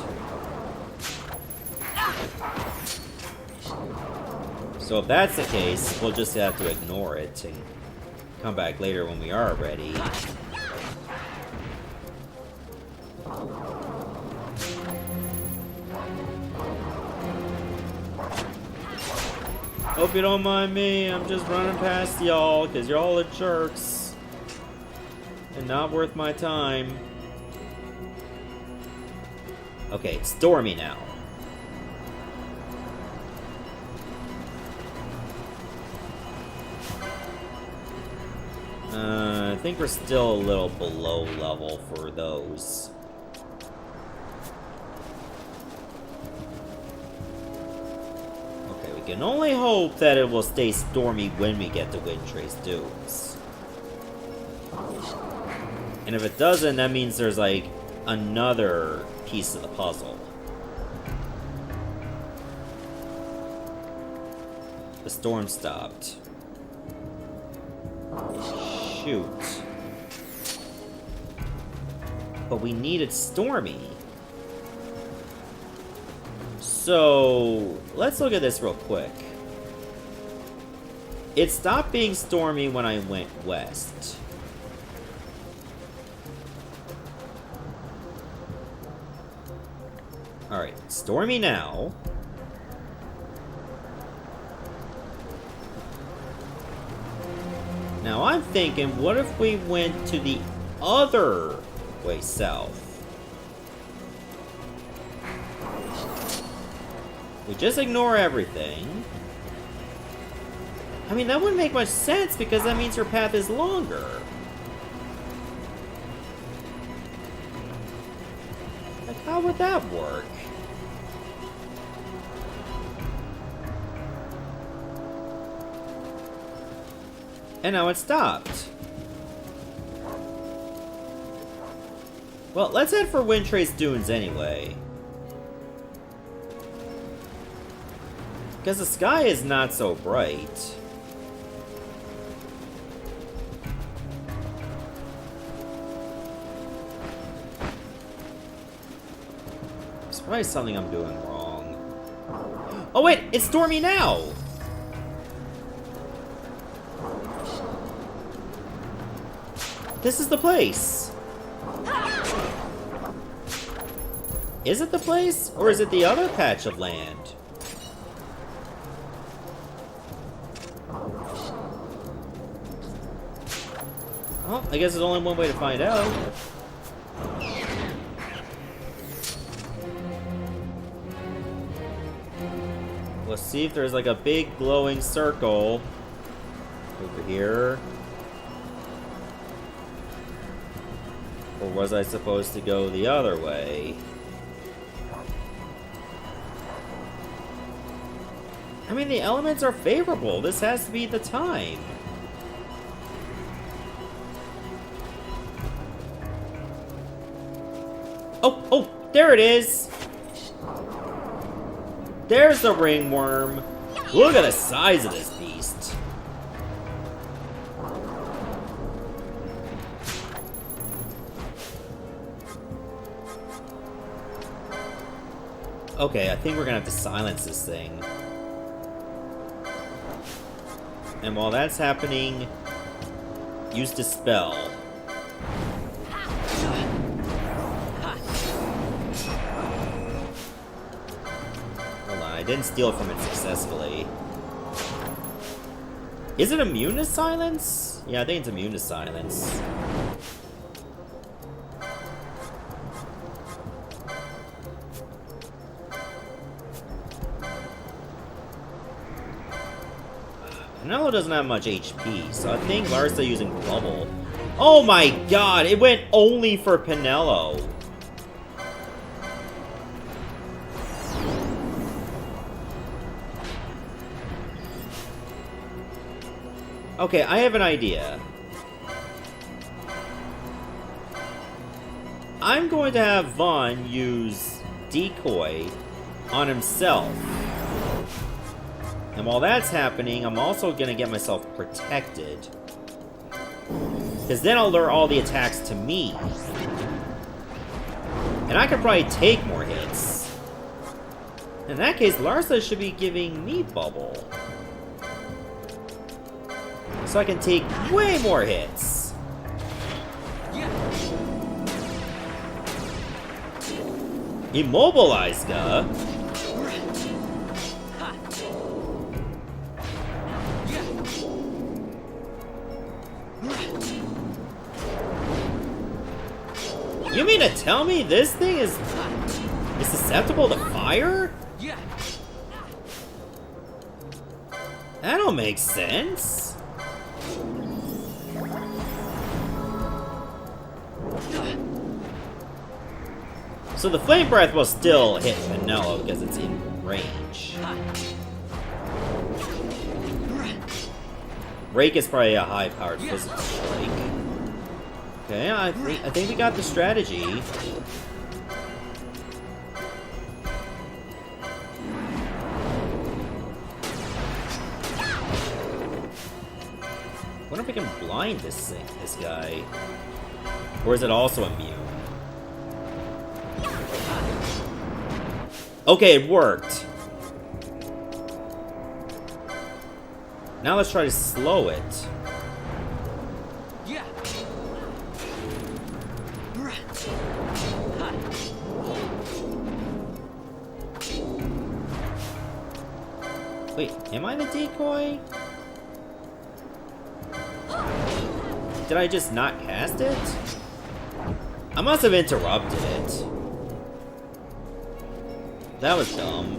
So if that's the case, we'll just have to ignore it and come back later when we are ready. Hope you don't mind me, I'm just running past y'all, because you're all the jerks. And not worth my time. Okay, it's stormy now. I think we're still a little below level for those. Okay, we can only hope that it will stay stormy when we get to Windtrace Dunes. And if it doesn't, that means there's like another piece of the puzzle. The storm stopped. Shoot. But we needed stormy. So, let's look at this real quick. It stopped being stormy when I went west. Alright, stormy now. Now I'm thinking, what if we went to the other way south? We just ignore everything. I mean, that wouldn't make much sense because that means your path is longer. Like, how would that work? And now it stopped. Well, let's head for Windtrace Dunes anyway. Because the sky is not so bright. There's probably something I'm doing wrong. Oh wait, it's stormy now! This is the place! Is it the place? Or is it the other patch of land? Well, I guess there's only one way to find out. Let's see if there's like a big glowing circle over here. Or was I supposed to go the other way? I mean, the elements are favorable. This has to be the time. Oh, there it is! There's the Ring Wyrm. Look at the size of this beast. Okay, I think we're gonna have to silence this thing. And while that's happening, use Dispel. Hold on, I didn't steal from it successfully. Is it immune to silence? Yeah, I think it's immune to silence. Pinello doesn't have much HP, so I think Larsa using Bubble. Oh my god, it went only for Pinello. Okay, I have an idea. I'm going to have Vaughn use Decoy on himself. And while that's happening, I'm also going to get myself protected. Because then I'll lure all the attacks to me. And I can probably take more hits. In that case, Larsa should be giving me bubble. So I can take way more hits. Immobilized, You mean to tell me this thing is susceptible to fire? That don't make sense. So the Flame Breath will still hit Vanilla because it's in range. Rake is probably a high-powered physical strike. Okay, I think we got the strategy. I wonder if we can blind this guy. Or is it also immune? Okay, it worked. Now let's try to slow it. Wait, am I the decoy? Did I just not cast it? I must have interrupted it. That was dumb.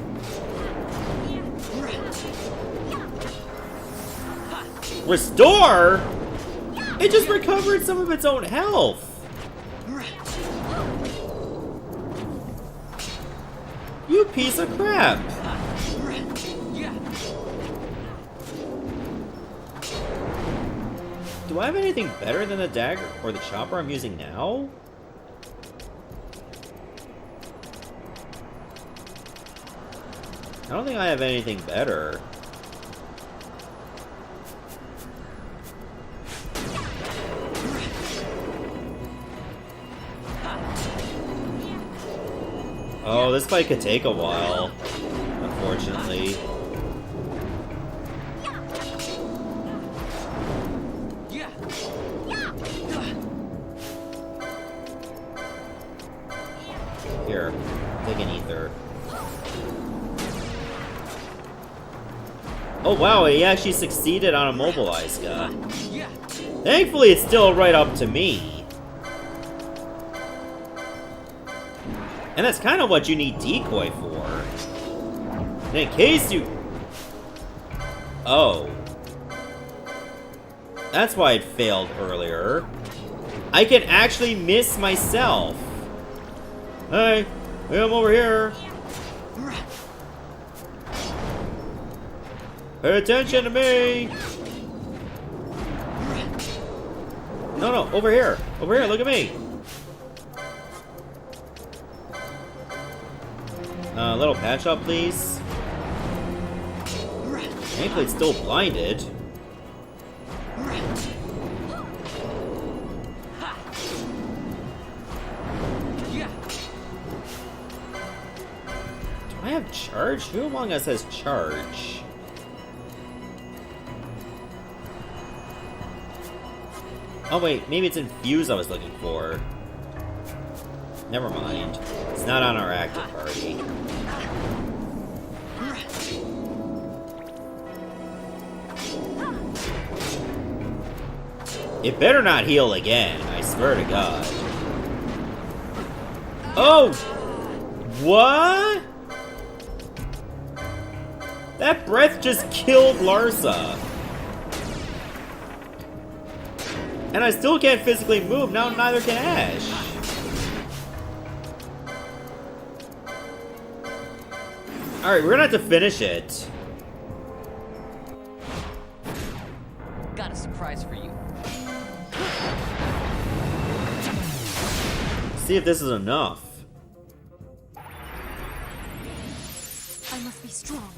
Restore? It just recovered some of its own health. You piece of crap. Do I have anything better than the dagger or the chopper I'm using now? I don't think I have anything better. Oh, this fight could take a while, unfortunately. Here, take an ether. Oh wow, he actually succeeded on a mobilized guy. Thankfully, it's still right up to me. And that's kind of what you need decoy for. And in case you... Oh. That's why it failed earlier. I can actually miss myself. Hey, I'm over here. Pay attention to me! No, over here. Over here, look at me. A little patch up, please. Nameplate's still blinded. Do I have charge? Who among us has charge? Oh wait, maybe it's infused I was looking for. Never mind. It's not on our active party. It better not heal again, I swear to God. Oh! What? That breath just killed Larsa. And I still can't physically move, now neither can Ash. Alright, we're gonna have to finish it. See if this is enough. I must be strong.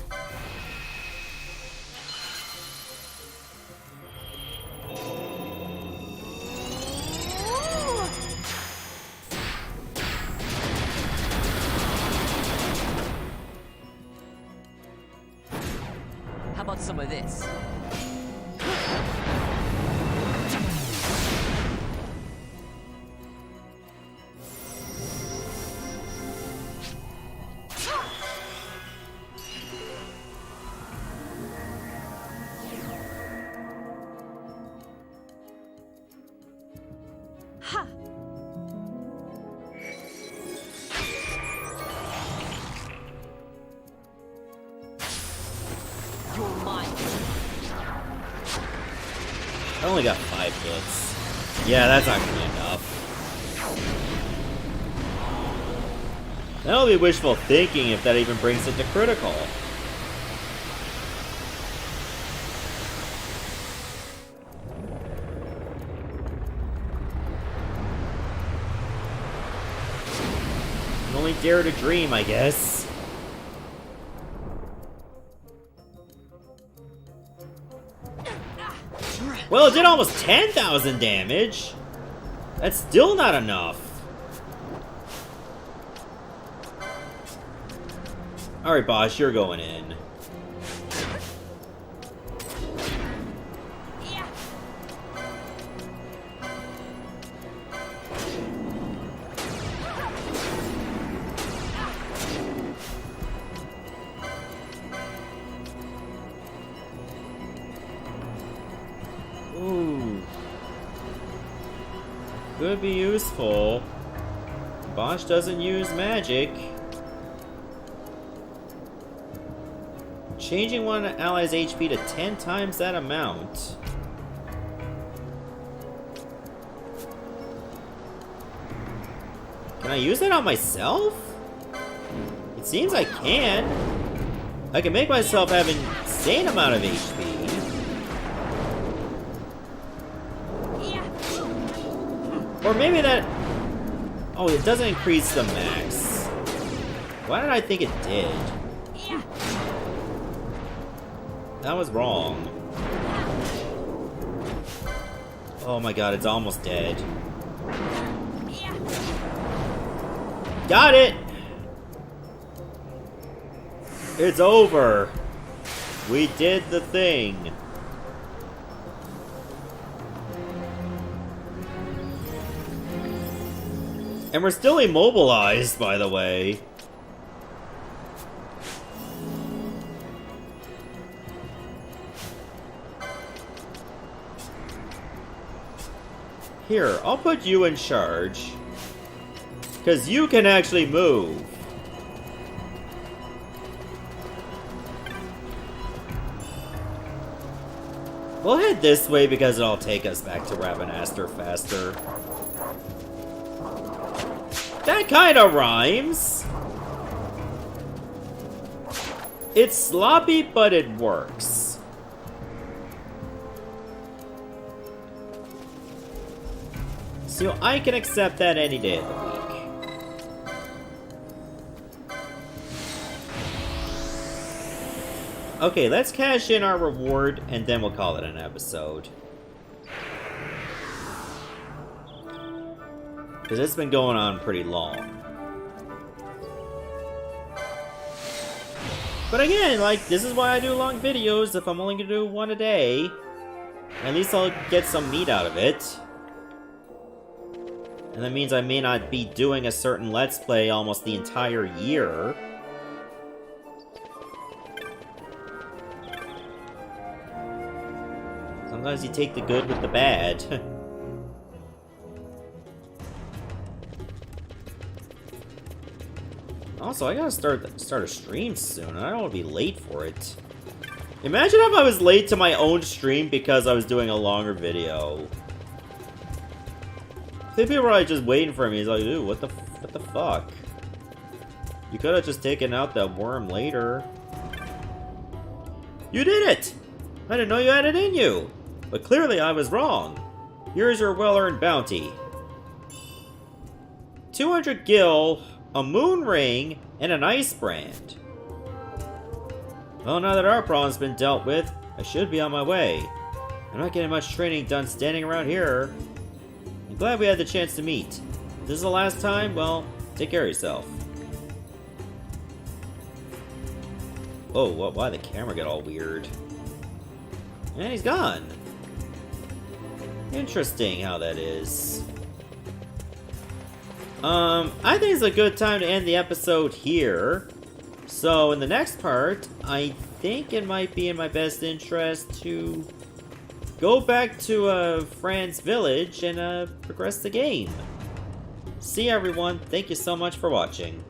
How about some of this? Ha! You're mine. I only got 5 hits. Yeah, that's not gonna be enough. That'll be wishful thinking if that even brings it to critical. Can only dare to dream, I guess. Well, it did almost 10,000 damage. That's still not enough. Alright, boss, you're going in. Ooh. Could be useful. Bosch doesn't use magic. Changing one ally's HP to 10 times that amount. Can I use that on myself? It seems I can. I can make myself have an insane amount of HP. Or maybe that... Oh, it doesn't increase the max. Why did I think it did? That was wrong. Oh my god, it's almost dead. Got it! It's over. We did the thing. And we're still immobilized, by the way. Here, I'll put you in charge. Because you can actually move. We'll head this way because it'll take us back to Ravenaster faster. That kinda rhymes. It's sloppy, but it works. So I can accept that any day of the week. Okay, let's cash in our reward, and then we'll call it an episode. Because it's been going on pretty long. But again, like, this is why I do long videos. If I'm only gonna do one a day, at least I'll get some meat out of it. And that means I may not be doing a certain Let's Play almost the entire year. Sometimes you take the good with the bad. Also, I gotta start a stream soon, and I don't want to be late for it. Imagine if I was late to my own stream because I was doing a longer video. I think people were like just waiting for me. He's like, dude, what the fuck? You could have just taken out that worm later. You did it! I didn't know you had it in you! But clearly I was wrong. Here's your well-earned bounty. 200 gil, a moon ring, and an ice brand. Well, now that our problem's been dealt with, I should be on my way. I'm not getting much training done standing around here. I'm glad we had the chance to meet. If this is the last time, well, take care of yourself. Oh, why the camera got all weird? And he's gone. Interesting how that is. I think it's a good time to end the episode here. So in the next part, I think it might be in my best interest to go back to Fran's village and progress the game. See you, everyone. Thank you so much for watching.